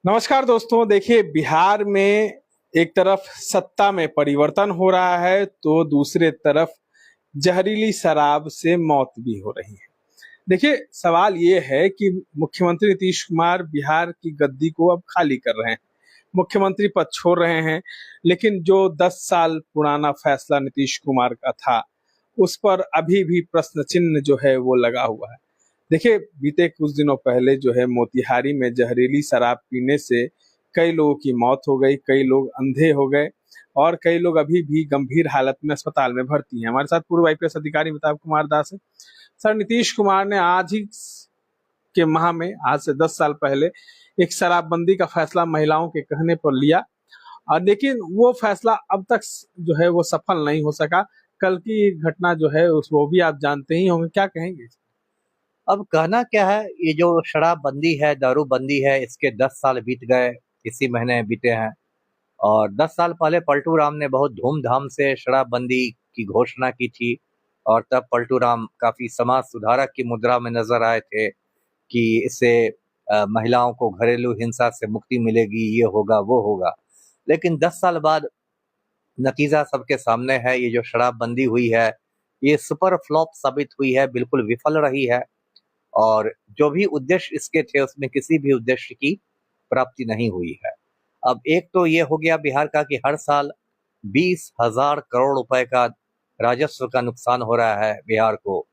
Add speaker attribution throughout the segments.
Speaker 1: नमस्कार दोस्तों। देखिए, बिहार में एक तरफ सत्ता में परिवर्तन हो रहा है तो दूसरे तरफ जहरीली शराब से मौत भी हो रही है। देखिए, सवाल ये है कि मुख्यमंत्री नीतीश कुमार बिहार की गद्दी को अब खाली कर रहे हैं, मुख्यमंत्री पद छोड़ रहे हैं, लेकिन जो 10 साल पुराना फैसला नीतीश कुमार का था उस पर अभी भी प्रश्न चिन्ह जो है वो लगा हुआ है। देखिए, बीते कुछ दिनों पहले जो है मोतिहारी में जहरीली शराब पीने से कई लोगों की मौत हो गई, कई लोग अंधे हो गए और कई लोग अभी भी गंभीर हालत में अस्पताल में भर्ती हैं। हमारे साथ पूर्व आईपीएस अधिकारी मिताब कुमार दास है। सर, नीतीश कुमार ने आज ही के माह में, आज से 10 साल पहले, एक शराबबंदी का फैसला महिलाओं के कहने पर लिया और लेकिन वो फैसला अब तक जो है वो सफल नहीं हो सका। कल की घटना जो है उस वो भी आप जानते ही होंगे, क्या कहेंगे?
Speaker 2: अब कहना क्या है, ये जो शराबबंदी है, दारूबंदी है, इसके 10 साल बीत गए। इसी महीने बीते हैं। और 10 साल पहले पलटू राम ने बहुत धूमधाम से शराबबंदी की घोषणा की थी। और तब पलटू राम काफी समाज सुधारक की मुद्रा में नजर आए थे कि इससे महिलाओं को घरेलू हिंसा से मुक्ति मिलेगी, ये होगा वो होगा। लेकिन 10 साल बाद नतीजा सबके सामने है। ये जो शराबबंदी हुई है, ये सुपर फ्लॉप साबित हुई है, बिल्कुल विफल रही है। और जो भी उद्देश्य इसके थे, उसमें किसी भी उद्देश्य की प्राप्ति नहीं हुई है। अब एक तो ये हो गया बिहार का कि हर साल 20,000 करोड़ रुपए का राजस्व का नुकसान हो रहा है बिहार को।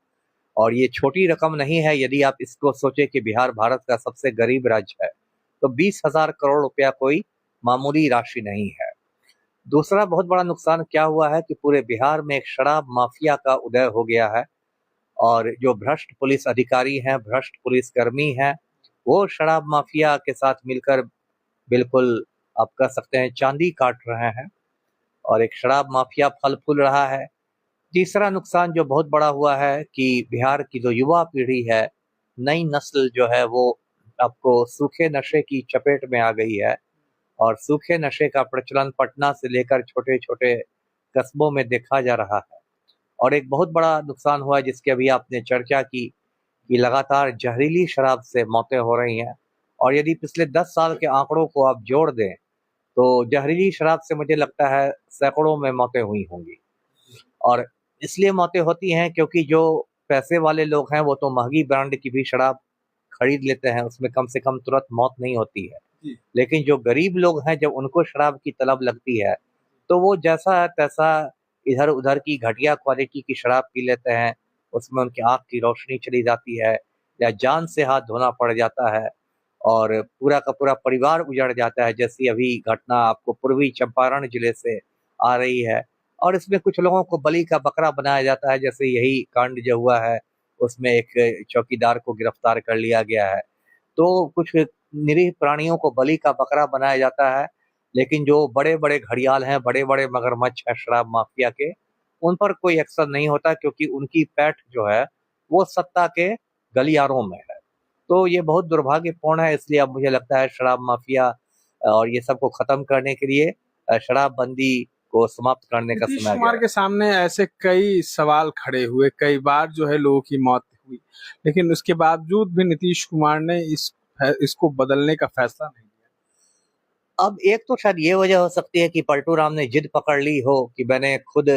Speaker 2: और ये छोटी रकम नहीं है। यदि आप इसको सोचे कि बिहार भारत का सबसे गरीब राज्य है, तो 20,000 करोड़ रुपया कोई मामूली राशि नहीं है। दूसरा बहुत बड़ा नुकसान क्या हुआ है कि पूरे बिहार में एक शराब माफिया का उदय हो गया है। और जो भ्रष्ट पुलिस अधिकारी हैं, भ्रष्ट पुलिसकर्मी हैं, वो शराब माफिया के साथ मिलकर बिल्कुल आप कह सकते हैं चांदी काट रहे हैं। और एक शराब माफिया फल फूल रहा है। तीसरा नुकसान जो बहुत बड़ा हुआ है कि बिहार की जो युवा पीढ़ी है, नई नस्ल जो है, वो आपको सूखे नशे की चपेट में आ गई है। और सूखे नशे का प्रचलन पटना से लेकर छोटे छोटे कस्बों में देखा जा रहा है। और एक बहुत बड़ा नुकसान हुआ है जिसकी अभी आपने चर्चा की कि लगातार जहरीली शराब से मौतें हो रही हैं। और यदि पिछले 10 साल के आंकड़ों को आप जोड़ दें, तो जहरीली शराब से मुझे लगता है सैकड़ों में मौतें हुई होंगी। और इसलिए मौतें होती हैं क्योंकि जो पैसे वाले लोग हैं, वो तो महंगी ब्रांड की भी शराब खरीद लेते हैं, उसमें कम से कम तुरंत मौत नहीं होती है।
Speaker 1: जी।
Speaker 2: लेकिन जो गरीब लोग हैं, जब उनको शराब की तलब लगती है, तो वो जैसा है तैसा इधर उधर की घटिया क्वालिटी की शराब पी लेते हैं। उसमें उनकी आंख की रोशनी चली जाती है, या जान से हाथ धोना पड़ जाता है। और पूरा का पूरा परिवार उजड़ जाता है, जैसी अभी घटना आपको पूर्वी चंपारण जिले से आ रही है। और इसमें कुछ लोगों को बलि का बकरा बनाया जाता है, जैसे यही कांड जो हुआ है, उसमें एक चौकीदार को गिरफ्तार कर लिया गया है। तो कुछ निरीह प्राणियों को बलि का बकरा बनाया जाता है। लेकिन जो बड़े बड़े घड़ियाल हैं, बड़े बड़े मगरमच्छ हैं शराब माफिया के, उन पर कोई एक्शन नहीं होता, क्योंकि उनकी पैठ जो है वो सत्ता के गलियारों में है। तो ये बहुत दुर्भाग्यपूर्ण है। इसलिए अब मुझे लगता है शराब माफिया और ये सबको खत्म करने के लिए शराबबंदी को समाप्त करने का
Speaker 1: नीतीश
Speaker 2: समय आ गया
Speaker 1: कुमार
Speaker 2: है।
Speaker 1: के सामने ऐसे कई सवाल खड़े हुए, कई बार जो है लोगों की मौत हुई, लेकिन उसके बावजूद भी नीतीश कुमार ने इसको बदलने का फैसला नहीं लिया।
Speaker 2: अब एक तो शायद ये वजह हो सकती है कि पलटू राम ने जिद पकड़ ली हो कि मैंने खुद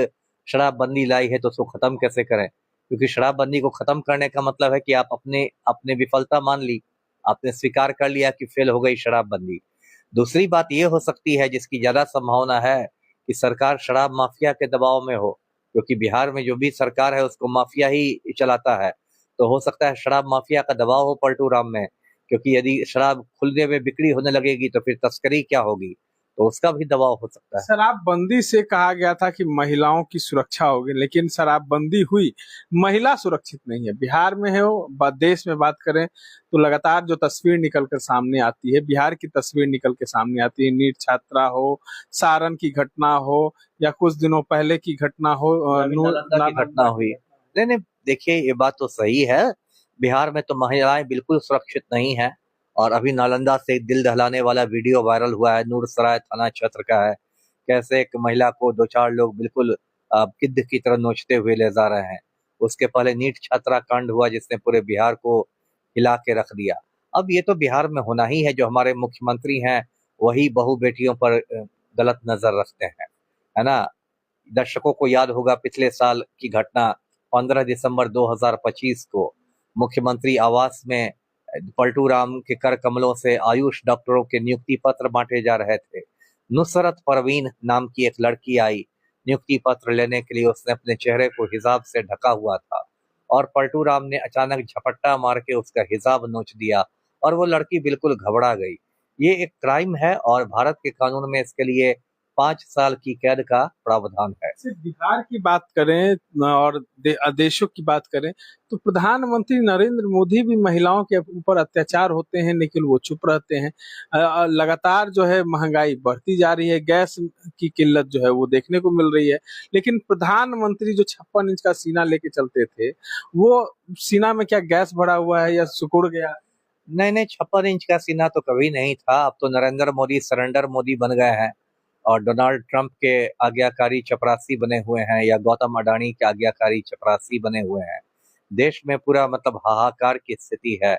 Speaker 2: शराबबंदी लाई है, तो उसको खत्म कैसे करें। क्योंकि शराबबंदी को खत्म करने का मतलब है कि आप अपने अपने विफलता मान ली, आपने स्वीकार कर लिया कि फेल हो गई शराबबंदी। दूसरी बात ये हो सकती है, जिसकी ज्यादा संभावना है, कि सरकार शराब माफिया के दबाव में हो। क्योंकि बिहार में जो भी सरकार है उसको माफिया ही चलाता है। तो हो सकता है शराब माफिया का दबाव हो पलटू राम में। क्योंकि यदि शराब खुले में बिक्री होने लगेगी तो फिर तस्करी क्या होगी, तो उसका भी दबाव हो सकता है।
Speaker 1: शराबबंदी से कहा गया था कि महिलाओं की सुरक्षा होगी, लेकिन शराबबंदी हुई, महिला सुरक्षित नहीं है। बिहार में है वो, देश में बात करें तो लगातार जो तस्वीर निकल कर सामने आती है, बिहार की तस्वीर निकल के सामने आती है। नीट छात्रा हो, सारण की घटना हो, या कुछ दिनों पहले की घटना हो,
Speaker 2: अभी नालंदा की घटना
Speaker 1: नालंदा की
Speaker 2: हुई।
Speaker 1: घटना।
Speaker 2: नहीं नहीं, देखिए ये बात तो सही है। बिहार में तो महिलाएं बिल्कुल सुरक्षित नहीं है। और अभी नालंदा से एक दिल दहलाने वाला वीडियो वायरल हुआ है, नूरसराय थाना क्षेत्र का है। कैसे एक महिला को दो चार लोग बिल्कुल गिद्ध की तरह नोचते हुए ले जा रहे हैं। उसके पहले नीट छात्रा कांड हुआ जिसने पूरे बिहार को हिला के रख दिया। अब ये तो बिहार में होना ही है, जो हमारे मुख्यमंत्री हैं वही बहू बेटियों पर गलत नजर रखते हैं, है ना। दर्शकों को याद होगा पिछले साल की घटना, 15 दिसंबर 2025 को मुख्यमंत्री आवास में पलटू राम के कर कमलों से आयुष डॉक्टरों के नियुक्ति पत्र बांटे जा रहे थे। नुसरत परवीन नाम की एक लड़की आई नियुक्ति पत्र लेने के लिए, उसने अपने चेहरे को हिजाब से ढका हुआ था और पलटू राम ने अचानक झपट्टा मार के उसका हिजाब नोच दिया और वो लड़की बिल्कुल घबरा गई। ये एक क्राइम है और भारत के कानून में इसके लिए 5 साल की कैद का प्रावधान है।
Speaker 1: सिर्फ बिहार की बात करें और देशों की बात करें तो प्रधानमंत्री नरेंद्र मोदी भी महिलाओं के ऊपर अत्याचार होते हैं लेकिन वो चुप रहते हैं। लगातार जो है महंगाई बढ़ती जा रही है, गैस की किल्लत जो है वो देखने को मिल रही है, लेकिन प्रधानमंत्री जो 56 इंच का सीना लेके चलते थे, वो सीना में क्या गैस भरा हुआ है या सिकुड़ गया?
Speaker 2: नहीं, 56 इंच का सीना तो कभी नहीं था। अब तो नरेंद्र मोदी सरेंडर मोदी बन गए हैं और डोनाल्ड ट्रंप के आज्ञाकारी चपरासी बने हुए हैं या गौतम अडानी के आज्ञाकारी चपरासी बने हुए हैं। देश में पूरा मतलब हाहाकार की स्थिति है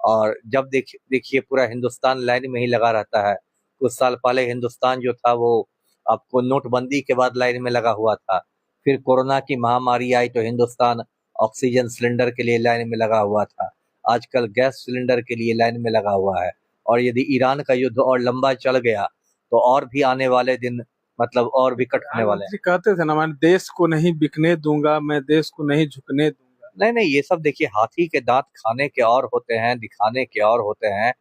Speaker 2: और जब देखिए पूरा हिंदुस्तान लाइन में ही लगा रहता है। कुछ साल पहले हिंदुस्तान जो था वो आपको नोटबंदी के बाद लाइन में लगा हुआ था। फिर कोरोना की महामारी आई तो हिंदुस्तान ऑक्सीजन सिलेंडर के लिए लाइन में लगा हुआ था। आजकल गैस सिलेंडर के लिए लाइन में लगा हुआ है और यदि ईरान का युद्ध और लंबा चल गया तो और भी आने वाले दिन मतलब और भी कट होने वाले हैं।
Speaker 1: कहते थे ना, मैं देश को नहीं बिकने दूंगा, मैं देश को नहीं झुकने दूंगा।
Speaker 2: नहीं, ये सब देखिए हाथी के दांत खाने के और होते हैं, दिखाने के और होते हैं।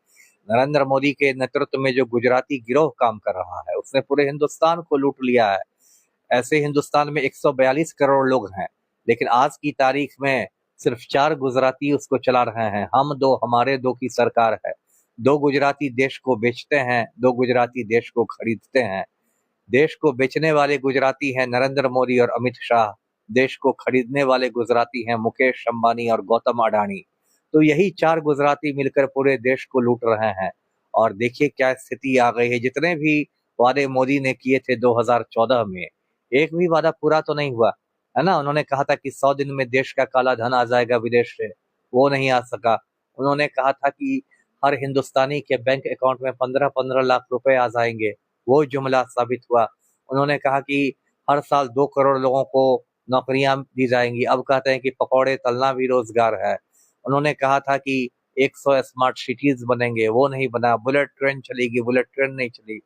Speaker 2: नरेंद्र मोदी के नेतृत्व में जो गुजराती गिरोह काम कर रहा है उसने पूरे हिंदुस्तान को लूट लिया है। ऐसे हिंदुस्तान में 142 करोड़ लोग हैं लेकिन आज की तारीख में सिर्फ 4 गुजराती उसको चला रहे हैं। हम दो हमारे दो की सरकार है। 2 गुजराती देश को बेचते हैं, 2 गुजराती देश को खरीदते हैं। देश को बेचने वाले गुजराती हैं नरेंद्र मोदी और अमित शाह, देश को खरीदने वाले गुजराती हैं मुकेश अंबानी और गौतम अडानी। तो यही 4 गुजराती मिलकर पूरे देश को लूट रहे हैं और देखिए क्या स्थिति आ गई है। जितने भी वादे मोदी ने किए थे 2014 में, एक भी वादा पूरा तो नहीं हुआ, है ना। उन्होंने कहा था कि 100 दिन में देश का काला धन आ जाएगा विदेश से, वो नहीं आ सका। उन्होंने कहा था कि हर हिंदुस्तानी के बैंक अकाउंट में 15-15 लाख रुपए आ जाएंगे, वो जुमला साबित हुआ। उन्होंने कहा कि हर साल 2 करोड़ लोगों को नौकरियां दी जाएंगी, अब कहते हैं कि पकौड़े तलना भी रोजगार है। उन्होंने कहा था कि 100 स्मार्ट सिटीज बनेंगे, वो नहीं बना। बुलेट ट्रेन चलेगी, बुलेट ट्रेन नहीं चली।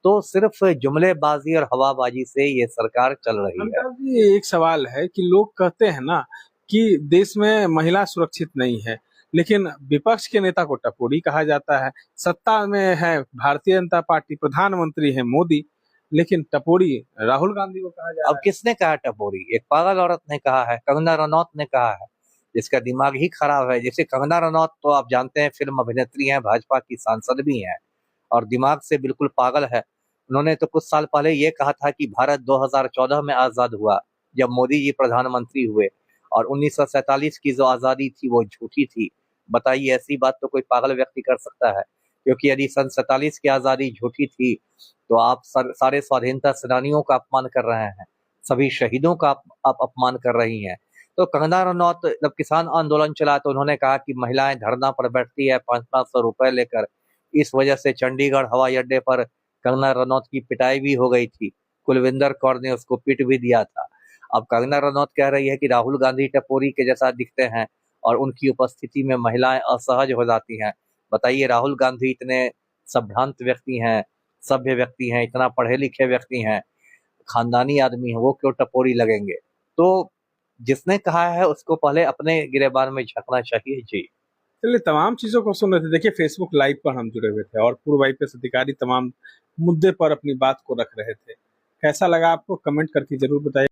Speaker 2: तो सिर्फ जुमलेबाजी और हवाबाजी से ये सरकार चल रही है।
Speaker 1: एक सवाल है कि लोग कहते हैं ना कि देश में महिला सुरक्षित नहीं है, लेकिन विपक्ष के नेता को टपोरी कहा जाता है। सत्ता में है भारतीय जनता पार्टी, प्रधानमंत्री है मोदी, लेकिन टपोरी राहुल गांधी को कहा जा
Speaker 2: अब किसने कहा टपोरी? एक पागल औरत ने कहा है, कंगना रनौत ने कहा है, जिसका दिमाग ही खराब है। जैसे कंगना रनौत तो आप जानते हैं फिल्म अभिनेत्री हैं, भाजपा की सांसद भी हैं और दिमाग से बिल्कुल पागल है। उन्होंने तो कुछ साल पहले ये कहा था कि भारत 2014 में आजाद हुआ जब मोदी जी प्रधानमंत्री हुए और 1947 की जो आजादी थी वो झूठी थी। बताइए ऐसी बात तो कोई पागल व्यक्ति कर सकता है? क्योंकि यदि सन 47 की आजादी झूठी थी तो आप सारे स्वाधीनता सेनानियों का अपमान कर रहे हैं, सभी शहीदों का आप अपमान कर रही हैं। तो कंगना रनौत जब किसान आंदोलन चला तो उन्होंने कहा कि महिलाएं धरना पर बैठती है 500-500 रुपए लेकर, इस वजह से चंडीगढ़ हवाई अड्डे पर कंगना रनौत की पिटाई भी हो गई थी। कुलविंदर कौर ने उसको पीट भी दिया था। अब कंगना रनौत कह रही है कि राहुल गांधी टपोरी के जैसा दिखते हैं और उनकी उपस्थिति में महिलाएं असहज हो जाती हैं। बताइए राहुल गांधी इतने संभ्रांत व्यक्ति हैं, सभ्य व्यक्ति हैं, इतना पढ़े लिखे व्यक्ति हैं, खानदानी आदमी हैं, वो क्यों टपोरी लगेंगे? तो जिसने कहा है उसको पहले अपने गिरेबान में झांकना चाहिए। जी
Speaker 1: चलिए, तमाम चीजों को सुन रहे थे। देखिए, फेसबुक लाइव पर हम जुड़े हुए थे और पूर्व आईपीएस अधिकारी तमाम मुद्दे पर अपनी बात को रख रहे थे। कैसा लगा आपको? कमेंट करके जरूर बताइए।